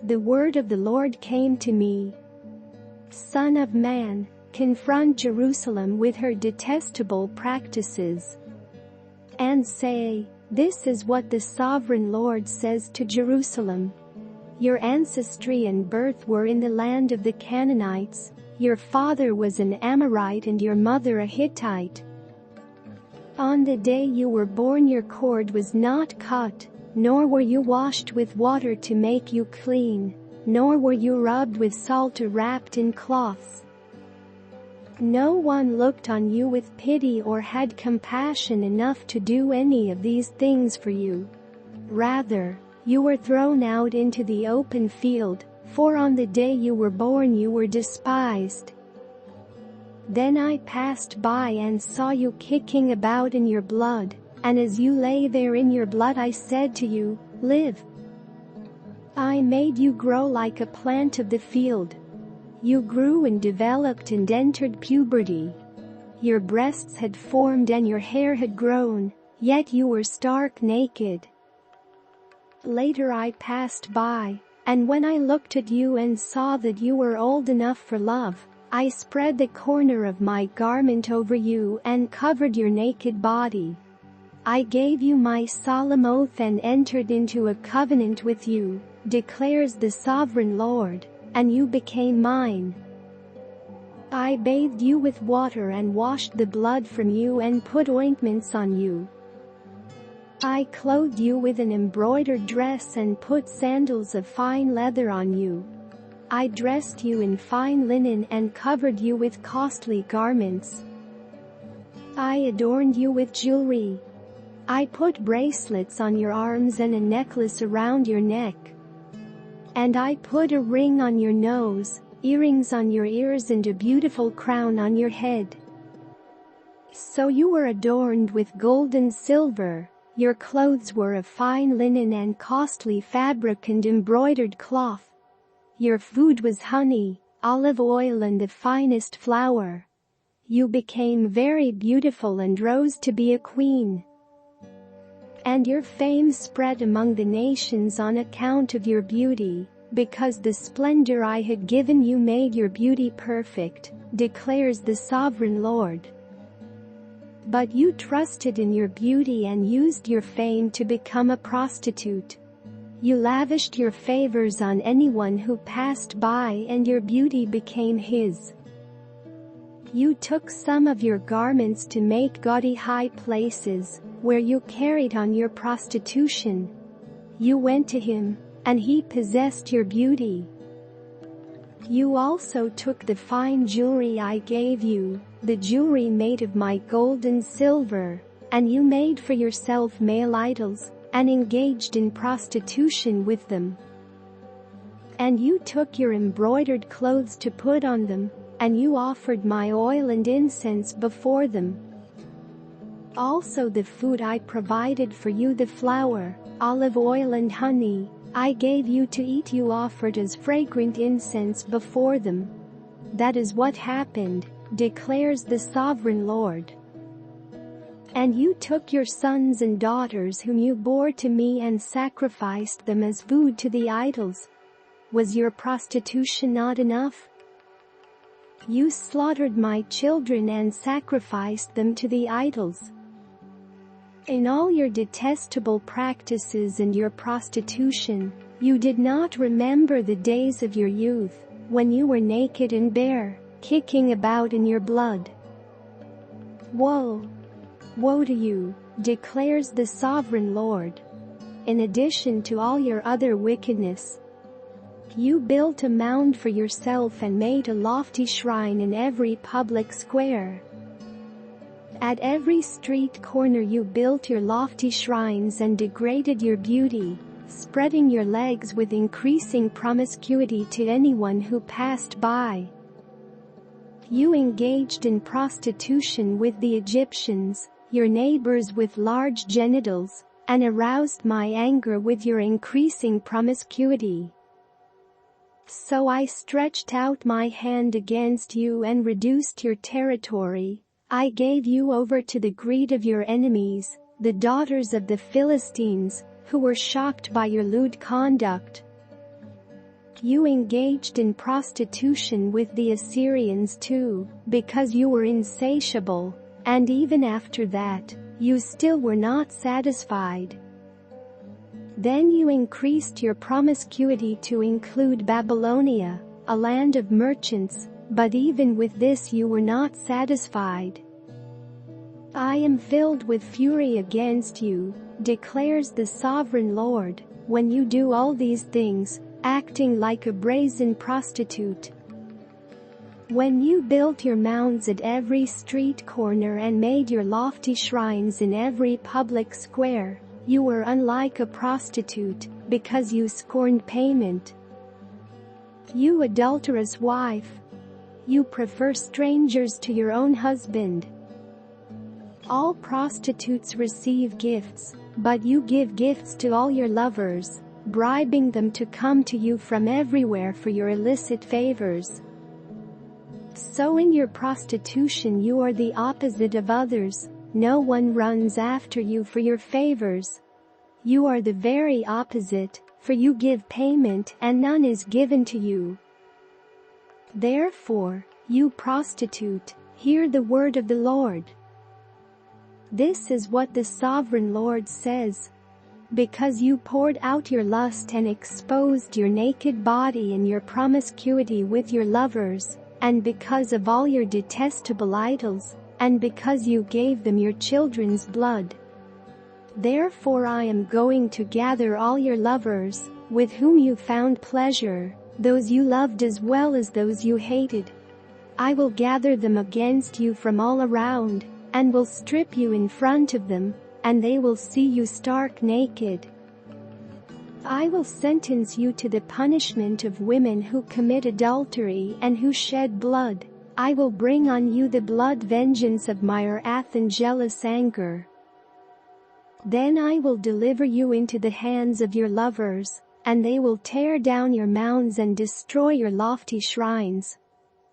The word of the Lord came to me. Son of man, confront Jerusalem with her detestable practices, and say, this is what the sovereign Lord says to Jerusalem. Your ancestry and birth were in the land of the Canaanites, your father was an Amorite and your mother a Hittite. On the day you were born your cord was not cut, nor were you washed with water to make you clean, nor were you rubbed with salt or wrapped in cloths. No one looked on you with pity or had compassion enough to do any of these things for you. Rather, you were thrown out into the open field, for on the day you were born you were despised. Then I passed by and saw you kicking about in your blood, and as you lay there in your blood I said to you, live. I made you grow like a plant of the field. You grew and developed and entered puberty. Your breasts had formed and your hair had grown, yet you were stark naked. Later I passed by, and when I looked at you and saw that you were old enough for love, I spread the corner of my garment over you and covered your naked body. I gave you my solemn oath and entered into a covenant with you, declares the sovereign Lord, and you became mine. I bathed you with water and washed the blood from you and put ointments on you. I clothed you with an embroidered dress and put sandals of fine leather on you. I dressed you in fine linen and covered you with costly garments. I adorned you with jewelry. I put bracelets on your arms and a necklace around your neck. And I put a ring on your nose, earrings on your ears and a beautiful crown on your head. So you were adorned with gold and silver, your clothes were of fine linen and costly fabric and embroidered cloth. Your food was honey, olive oil and the finest flour. You became very beautiful and rose to be a queen. And your fame spread among the nations on account of your beauty, because the splendor I had given you made your beauty perfect, declares the sovereign Lord. But you trusted in your beauty and used your fame to become a prostitute. You lavished your favors on anyone who passed by and your beauty became his. You took some of your garments to make gaudy high places, where you carried on your prostitution. You went to him, and he possessed your beauty. You also took the fine jewelry I gave you, the jewelry made of my gold and silver, and you made for yourself male idols, and engaged in prostitution with them. And you took your embroidered clothes to put on them, and you offered my oil and incense before them. Also the food I provided for you, the flour, olive oil and honey, I gave you to eat, you offered as fragrant incense before them. That is what happened, declares the sovereign Lord. And you took your sons and daughters whom you bore to me and sacrificed them as food to the idols. Was your prostitution not enough? You slaughtered my children and sacrificed them to the idols. In all your detestable practices and your prostitution, you did not remember the days of your youth, when you were naked and bare, kicking about in your blood. Woe! Woe to you, declares the sovereign Lord. In addition to all your other wickedness, you built a mound for yourself and made a lofty shrine in every public square. At every street corner you built your lofty shrines and degraded your beauty, spreading your legs with increasing promiscuity to anyone who passed by. You engaged in prostitution with the Egyptians, your neighbors with large genitals, and aroused my anger with your increasing promiscuity. So I stretched out my hand against you and reduced your territory. I gave you over to the greed of your enemies, the daughters of the Philistines, who were shocked by your lewd conduct. You engaged in prostitution with the Assyrians too, because you were insatiable, and even after that, you still were not satisfied. Then you increased your promiscuity to include Babylonia, a land of merchants, but even with this you were not satisfied. I am filled with fury against you, declares the sovereign Lord, when you do all these things, acting like a brazen prostitute. When you built your mounds at every street corner and made your lofty shrines in every public square, you were unlike a prostitute, because you scorned payment. You adulterous wife! You prefer strangers to your own husband. All prostitutes receive gifts, but you give gifts to all your lovers, bribing them to come to you from everywhere for your illicit favors. So in your prostitution you are the opposite of others. No one runs after you for your favors. You are the very opposite, for you give payment and none is given to you. Therefore, you prostitute, hear the word of the Lord. This is what the sovereign Lord says. Because you poured out your lust and exposed your naked body in your promiscuity with your lovers, and because of all your detestable idols, and because you gave them your children's blood. Therefore I am going to gather all your lovers, with whom you found pleasure, those you loved as well as those you hated. I will gather them against you from all around, and will strip you in front of them, and they will see you stark naked. I will sentence you to the punishment of women who commit adultery and who shed blood. I will bring on you the blood vengeance of my wrath and jealous anger. Then I will deliver you into the hands of your lovers, and they will tear down your mounds and destroy your lofty shrines.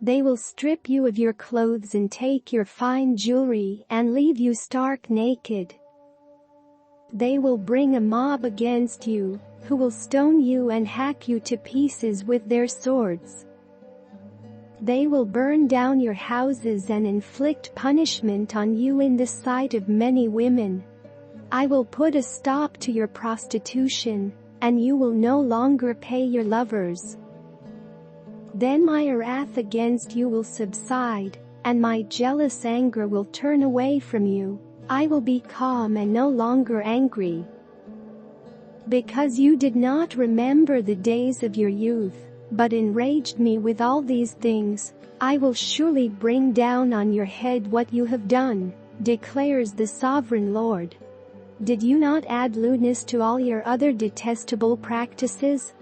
They will strip you of your clothes and take your fine jewelry and leave you stark naked. They will bring a mob against you, who will stone you and hack you to pieces with their swords. They will burn down your houses and inflict punishment on you in the sight of many women. I will put a stop to your prostitution, and you will no longer pay your lovers. Then my wrath against you will subside, and my jealous anger will turn away from you. I will be calm and no longer angry. Because you did not remember the days of your youth, but enraged me with all these things, I will surely bring down on your head what you have done, declares the sovereign Lord. Did you not add lewdness to all your other detestable practices?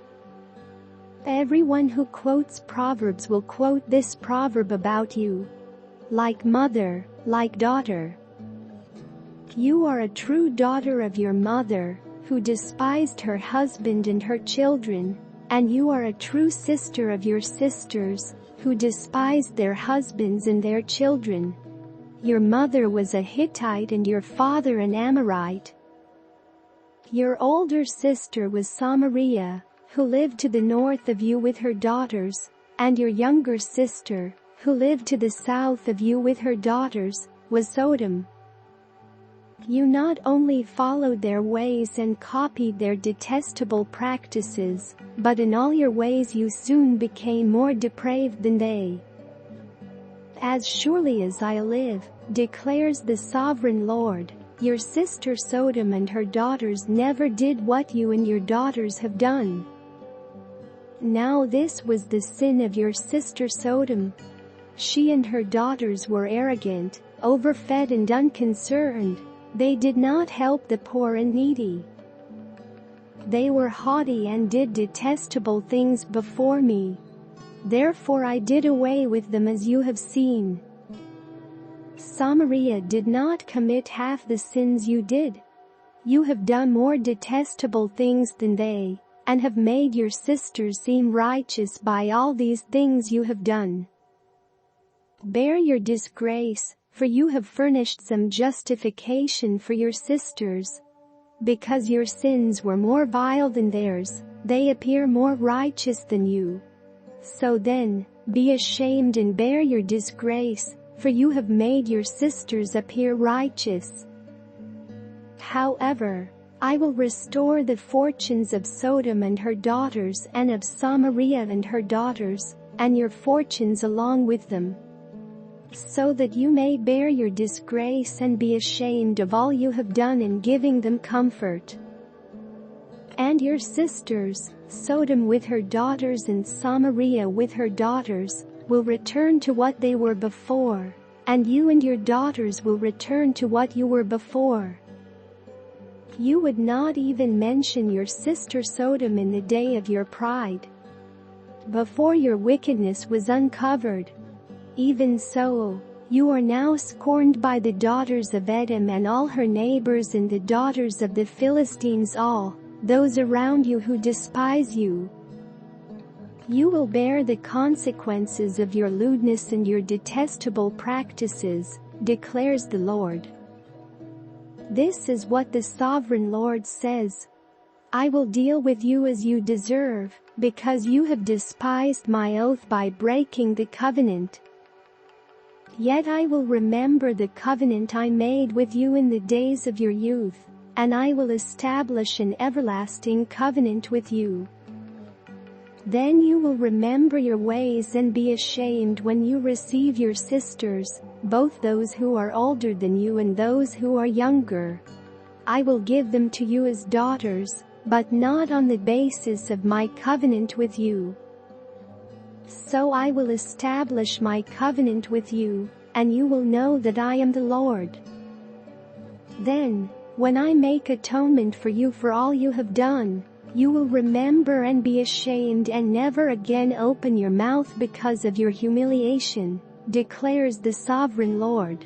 Everyone who quotes Proverbs will quote this proverb about you. Like mother, like daughter. You are a true daughter of your mother, who despised her husband and her children, and you are a true sister of your sisters, who despised their husbands and their children. Your mother was a Hittite and your father an Amorite. Your older sister was Samaria, who lived to the north of you with her daughters, and your younger sister, who lived to the south of you with her daughters, was Sodom. You not only followed their ways and copied their detestable practices, but in all your ways you soon became more depraved than they. As surely as I live, declares the sovereign Lord, your sister Sodom and her daughters never did what you and your daughters have done. Now this was the sin of your sister Sodom. She and her daughters were arrogant, overfed and unconcerned. They did not help the poor and needy. They were haughty and did detestable things before me. Therefore I did away with them as you have seen. Samaria did not commit half the sins you did. You have done more detestable things than they, and have made your sisters seem righteous by all these things you have done. Bear your disgrace, for you have furnished some justification for your sisters. Because your sins were more vile than theirs, they appear more righteous than you. So then, be ashamed and bear your disgrace, for you have made your sisters appear righteous. However, I will restore the fortunes of Sodom and her daughters and of Samaria and her daughters, and your fortunes along with them, so that you may bear your disgrace and be ashamed of all you have done in giving them comfort. And your sisters, Sodom with her daughters and Samaria with her daughters, will return to what they were before, and you and your daughters will return to what you were before. You would not even mention your sister Sodom in the day of your pride, before your wickedness was uncovered. Even so, you are now scorned by the daughters of Edom and all her neighbors and the daughters of the Philistines, all those around you who despise you. You will bear the consequences of your lewdness and your detestable practices, declares the Lord. This is what the Sovereign Lord says. I will deal with you as you deserve, because you have despised my oath by breaking the covenant. Yet I will remember the covenant I made with you in the days of your youth, and I will establish an everlasting covenant with you. Then you will remember your ways and be ashamed when you receive your sisters, both those who are older than you and those who are younger. I will give them to you as daughters, but not on the basis of my covenant with you. So I will establish my covenant with you, and you will know that I am the Lord. Then, when I make atonement for you for all you have done, you will remember and be ashamed and never again open your mouth because of your humiliation, declares the Sovereign Lord.